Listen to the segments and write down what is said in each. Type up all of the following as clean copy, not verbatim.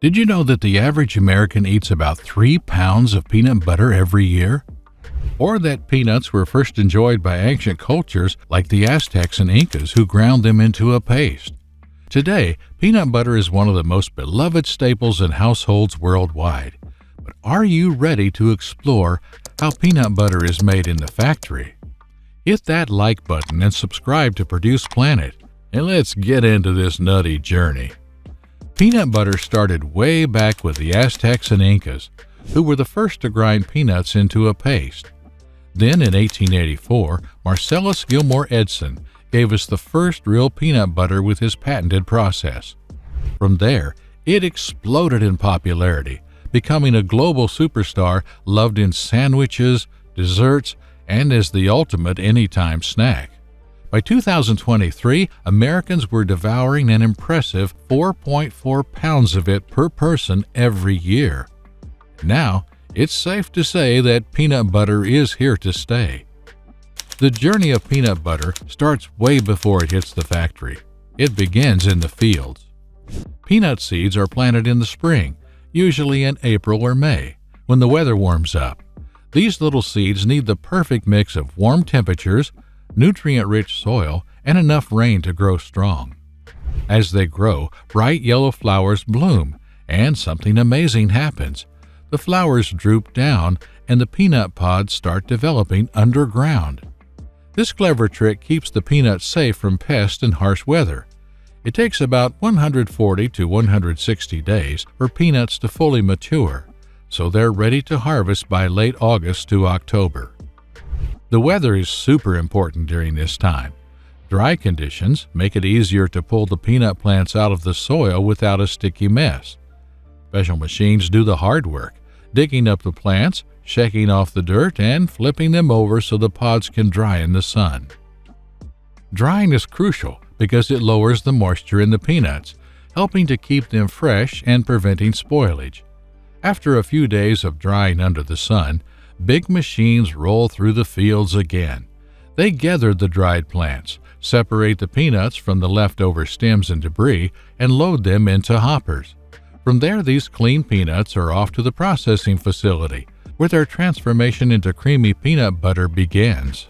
Did you know that the average American eats about 3 pounds of peanut butter every year? Or that peanuts were first enjoyed by ancient cultures like the Aztecs and Incas who ground them into a paste? Today, peanut butter is one of the most beloved staples in households worldwide. But are you ready to explore how peanut butter is made in the factory? Hit that like button and subscribe to Produce Planet, and let's get into this nutty journey. Peanut butter started way back with the Aztecs and Incas, who were the first to grind peanuts into a paste. Then in 1884, Marcellus Gilmore Edson gave us the first real peanut butter with his patented process. From there, it exploded in popularity, becoming a global superstar loved in sandwiches, desserts, and as the ultimate anytime snack. By 2023, Americans were devouring an impressive 4.4 pounds of it per person every year. Now, it's safe to say that peanut butter is here to stay. The journey of peanut butter starts way before it hits the factory. It begins in the fields. Peanut seeds are planted in the spring, usually in April or May, when the weather warms up. These little seeds need the perfect mix of warm temperatures, nutrient-rich soil, and enough rain to grow strong. As they grow, bright yellow flowers bloom, and something amazing happens. The flowers droop down, and the peanut pods start developing underground. This clever trick keeps the peanuts safe from pests and harsh weather. It takes about 140 to 160 days for peanuts to fully mature, so they're ready to harvest by late August to October. The weather is super important during this time. Dry conditions make it easier to pull the peanut plants out of the soil without a sticky mess. Special machines do the hard work, digging up the plants, shaking off the dirt, and flipping them over so the pods can dry in the sun. Drying is crucial because it lowers the moisture in the peanuts, helping to keep them fresh and preventing spoilage. After a few days of drying under the sun, big machines roll through the fields again. They gather the dried plants, separate the peanuts from the leftover stems and debris, and load them into hoppers. From there, these clean peanuts are off to the processing facility, where their transformation into creamy peanut butter begins.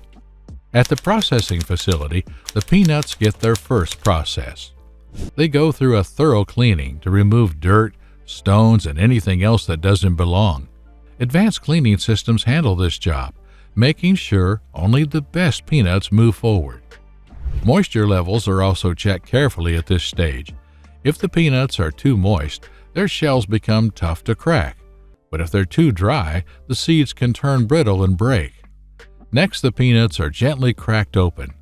At the processing facility, the peanuts get their first process. They go through a thorough cleaning to remove dirt, stones, and anything else that doesn't belong. Advanced cleaning systems handle this job, making sure only the best peanuts move forward. Moisture levels are also checked carefully at this stage. If the peanuts are too moist, their shells become tough to crack. But if they're too dry, the seeds can turn brittle and break. Next, the peanuts are gently cracked open.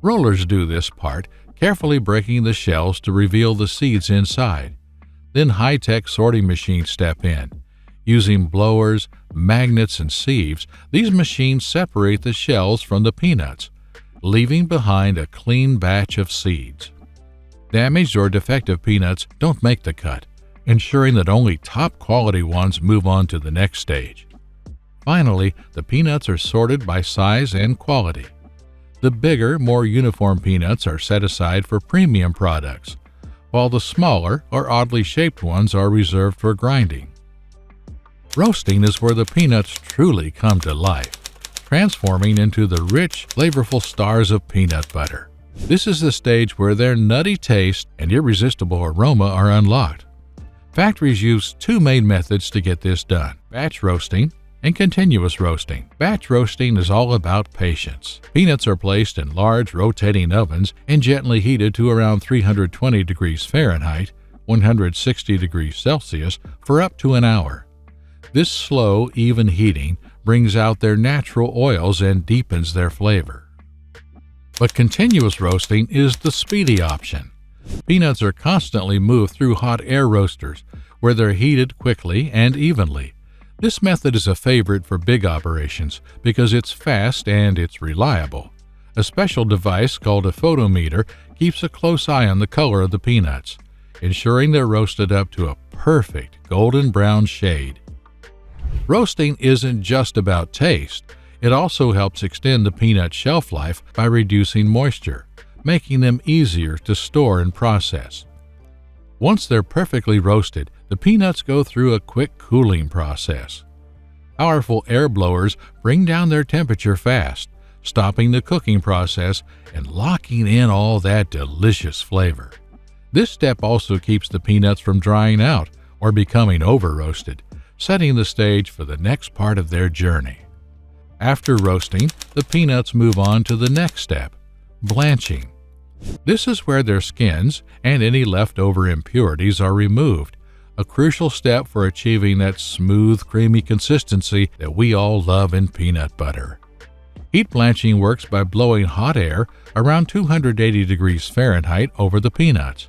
Rollers do this part, carefully breaking the shells to reveal the seeds inside. Then high-tech sorting machines step in. Using blowers, magnets, and sieves, these machines separate the shells from the peanuts, leaving behind a clean batch of seeds. Damaged or defective peanuts don't make the cut, ensuring that only top-quality ones move on to the next stage. Finally, the peanuts are sorted by size and quality. The bigger, more uniform peanuts are set aside for premium products, while the smaller or oddly shaped ones are reserved for grinding. Roasting is where the peanuts truly come to life, transforming into the rich, flavorful stars of peanut butter. This is the stage where their nutty taste and irresistible aroma are unlocked. Factories use two main methods to get this done: batch roasting and continuous roasting. Batch roasting is all about patience. Peanuts are placed in large rotating ovens and gently heated to around 320 degrees Fahrenheit, 160 degrees Celsius, for up to an hour. This slow, even heating brings out their natural oils and deepens their flavor. But continuous roasting is the speedy option. Peanuts are constantly moved through hot air roasters, where they're heated quickly and evenly. This method is a favorite for big operations because it's fast and it's reliable. A special device called a photometer keeps a close eye on the color of the peanuts, ensuring they're roasted up to a perfect golden brown shade. Roasting isn't just about taste. It also helps extend the peanut shelf life by reducing moisture, making them easier to store and process. Once they're perfectly roasted, the peanuts go through a quick cooling process. Powerful air blowers bring down their temperature fast, stopping the cooking process and locking in all that delicious flavor. This step also keeps the peanuts from drying out or becoming over-roasted, setting the stage for the next part of their journey. After roasting, the peanuts move on to the next step, blanching. This is where their skins and any leftover impurities are removed, a crucial step for achieving that smooth, creamy consistency that we all love in peanut butter. Heat blanching works by blowing hot air around 280 degrees Fahrenheit over the peanuts.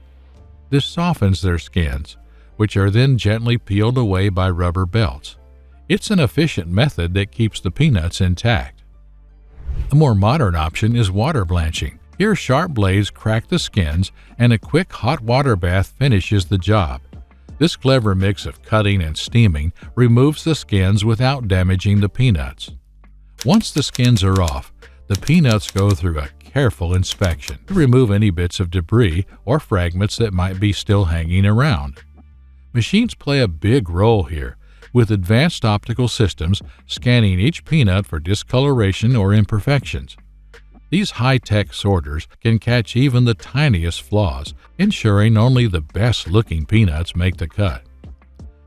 This softens their skins, which are then gently peeled away by rubber belts. It's an efficient method that keeps the peanuts intact. A more modern option is water blanching. Here, sharp blades crack the skins, and a quick hot water bath finishes the job. This clever mix of cutting and steaming removes the skins without damaging the peanuts. Once the skins are off, the peanuts go through a careful inspection to remove any bits of debris or fragments that might be still hanging around. Machines play a big role here, with advanced optical systems scanning each peanut for discoloration or imperfections. These high-tech sorters can catch even the tiniest flaws, ensuring only the best-looking peanuts make the cut.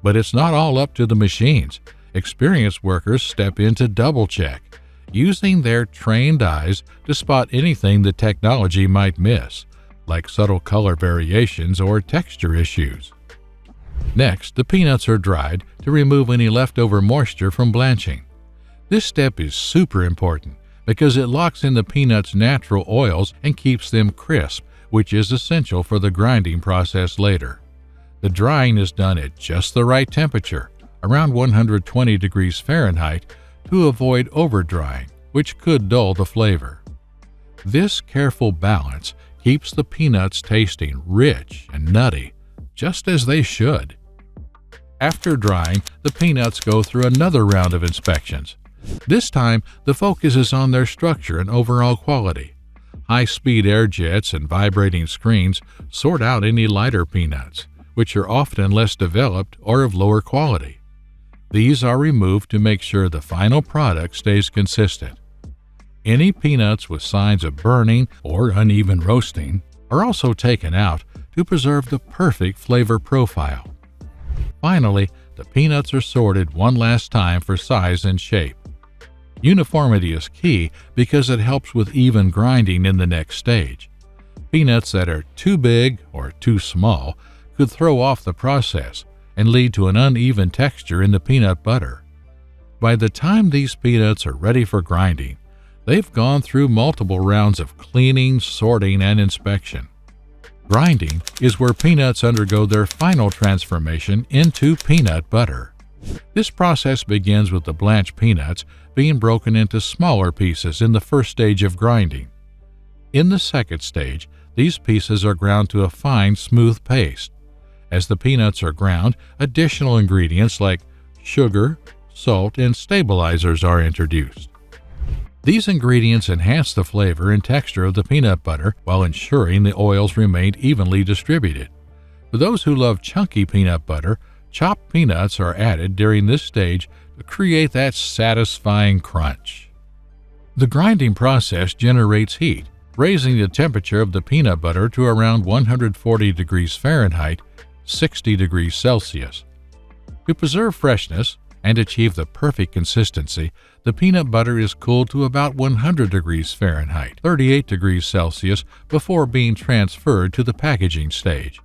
But it's not all up to the machines. Experienced workers step in to double-check, using their trained eyes to spot anything the technology might miss, like subtle color variations or texture issues. Next, the peanuts are dried to remove any leftover moisture from blanching. This step is super important because it locks in the peanuts' natural oils and keeps them crisp, which is essential for the grinding process later. The drying is done at just the right temperature, around 120 degrees Fahrenheit, to avoid over-drying, which could dull the flavor. This careful balance keeps the peanuts tasting rich and nutty, just as they should. After drying, the peanuts go through another round of inspections. This time, the focus is on their structure and overall quality. High-speed air jets and vibrating screens sort out any lighter peanuts, which are often less developed or of lower quality. These are removed to make sure the final product stays consistent. Any peanuts with signs of burning or uneven roasting are also taken out to preserve the perfect flavor profile. Finally, the peanuts are sorted one last time for size and shape. Uniformity is key because it helps with even grinding in the next stage. Peanuts that are too big or too small could throw off the process and lead to an uneven texture in the peanut butter. By the time these peanuts are ready for grinding, they've gone through multiple rounds of cleaning, sorting, and inspection. Grinding is where peanuts undergo their final transformation into peanut butter. This process begins with the blanched peanuts being broken into smaller pieces in the first stage of grinding. In the second stage, these pieces are ground to a fine, smooth paste. As the peanuts are ground, additional ingredients like sugar, salt, and stabilizers are introduced. These ingredients enhance the flavor and texture of the peanut butter while ensuring the oils remain evenly distributed. For those who love chunky peanut butter, chopped peanuts are added during this stage to create that satisfying crunch. The grinding process generates heat, raising the temperature of the peanut butter to around 140 degrees Fahrenheit, 60 degrees Celsius. To preserve freshness and achieve the perfect consistency, the peanut butter is cooled to about 100 degrees Fahrenheit, 38 degrees Celsius, before being transferred to the packaging stage.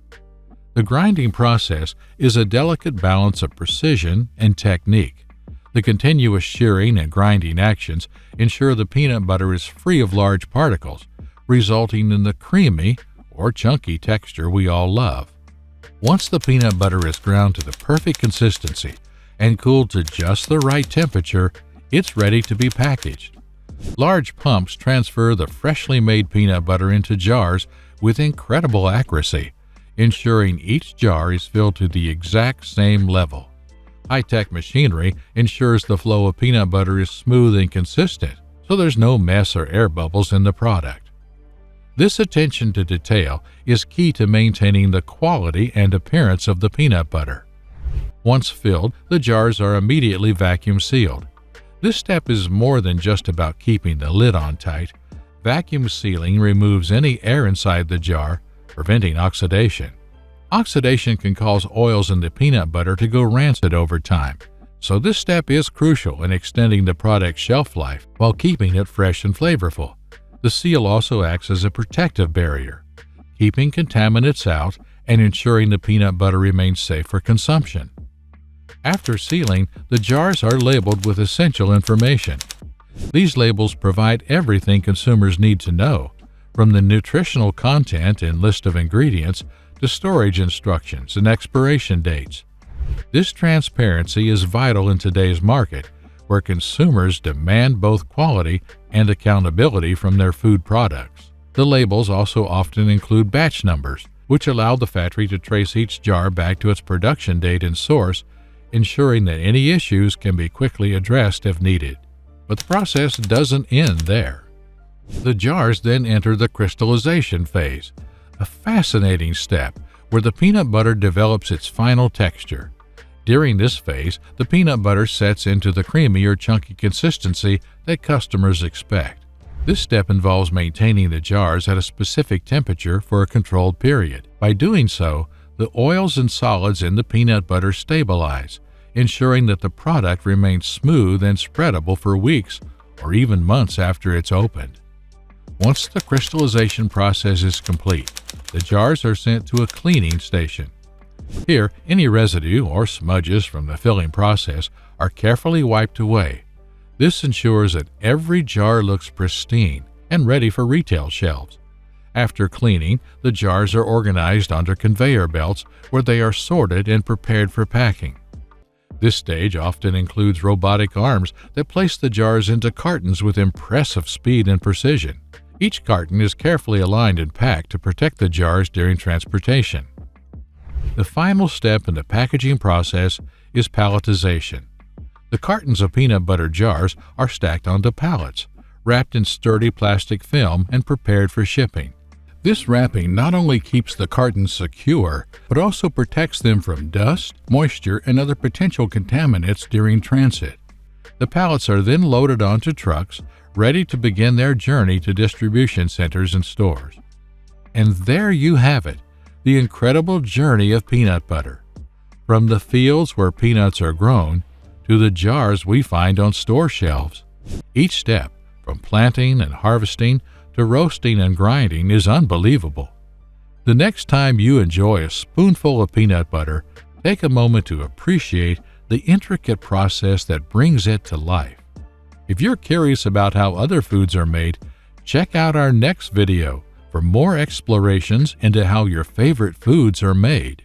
The grinding process is a delicate balance of precision and technique. The continuous shearing and grinding actions ensure the peanut butter is free of large particles, resulting in the creamy or chunky texture we all love. Once the peanut butter is ground to the perfect consistency and cooled to just the right temperature, it's ready to be packaged. Large pumps transfer the freshly made peanut butter into jars with incredible accuracy, ensuring each jar is filled to the exact same level. High-tech machinery ensures the flow of peanut butter is smooth and consistent, so there's no mess or air bubbles in the product. This attention to detail is key to maintaining the quality and appearance of the peanut butter. Once filled, the jars are immediately vacuum sealed. This step is more than just about keeping the lid on tight. Vacuum sealing removes any air inside the jar, preventing oxidation. Oxidation can cause oils in the peanut butter to go rancid over time, so this step is crucial in extending the product's shelf life while keeping it fresh and flavorful. The seal also acts as a protective barrier, keeping contaminants out and ensuring the peanut butter remains safe for consumption. After sealing, the jars are labeled with essential information. These labels provide everything consumers need to know, from the nutritional content and list of ingredients to storage instructions and expiration dates. This transparency is vital in today's market, where consumers demand both quality and accountability from their food products. The labels also often include batch numbers, which allow the factory to trace each jar back to its production date and source, ensuring that any issues can be quickly addressed if needed. But the process doesn't end there. The jars then enter the crystallization phase, a fascinating step where the peanut butter develops its final texture. During this phase, the peanut butter sets into the creamy or chunky consistency that customers expect. This step involves maintaining the jars at a specific temperature for a controlled period. By doing so, the oils and solids in the peanut butter stabilize, ensuring that the product remains smooth and spreadable for weeks or even months after it's opened. Once the crystallization process is complete, the jars are sent to a cleaning station. Here, any residue or smudges from the filling process are carefully wiped away. This ensures that every jar looks pristine and ready for retail shelves. After cleaning, the jars are organized onto conveyor belts where they are sorted and prepared for packing. This stage often includes robotic arms that place the jars into cartons with impressive speed and precision. Each carton is carefully aligned and packed to protect the jars during transportation. The final step in the packaging process is palletization. The cartons of peanut butter jars are stacked onto pallets, wrapped in sturdy plastic film and prepared for shipping. This wrapping not only keeps the cartons secure, but also protects them from dust, moisture, and other potential contaminants during transit. The pallets are then loaded onto trucks, ready to begin their journey to distribution centers and stores. And there you have it, the incredible journey of peanut butter. From the fields where peanuts are grown to the jars we find on store shelves. Each step, from planting and harvesting to roasting and grinding, is unbelievable. The next time you enjoy a spoonful of peanut butter, take a moment to appreciate the intricate process that brings it to life. If you're curious about how other foods are made, check out our next video for more explorations into how your favorite foods are made.